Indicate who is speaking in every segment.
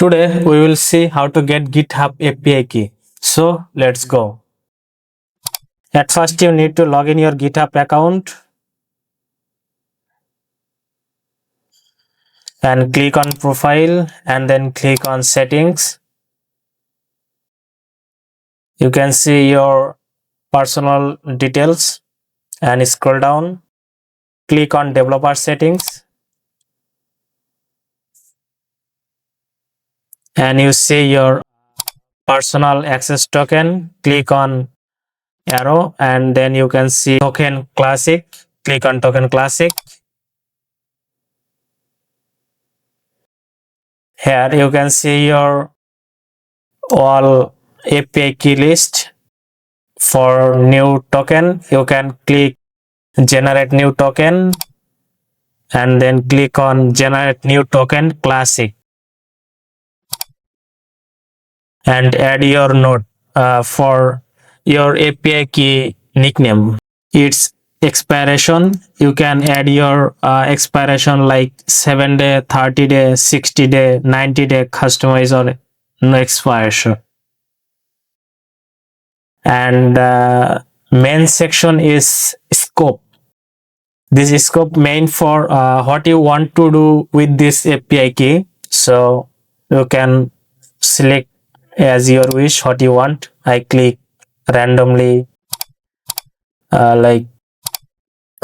Speaker 1: Today we will see how to get GitHub API key. So let's go. At first you need to log in your GitHub account and click on profile and then click on settings. You can see your personal details and scroll down. Click on developer settings and you see your personal access token. Click on arrow and then you can see token classic. Click on token classic. Here you can see your all API key list. For new token you can click generate new token and then click on generate new token classic and add your node for your API key nickname. Its expiration, you can add your expiration like 7-day, 30-day, 60-day, 90-day customize or no expiration. And main section is scope. This scope main for what you want to do with this API key. So you can select as your wish what you want. I click randomly like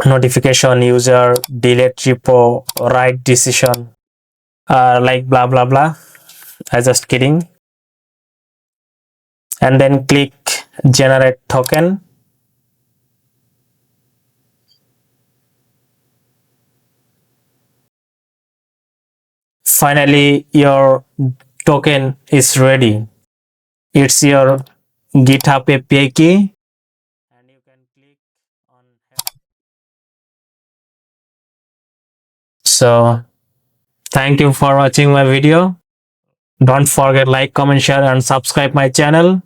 Speaker 1: notification user, delete repo, write decision, like blah blah blah. I just kidding. And then click generate token. Finally your token is ready. It's your GitHub API key and you can click on help. So thank you for watching my video. Don't forget like, comment, share and subscribe my channel.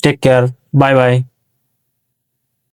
Speaker 1: Take care. Bye bye.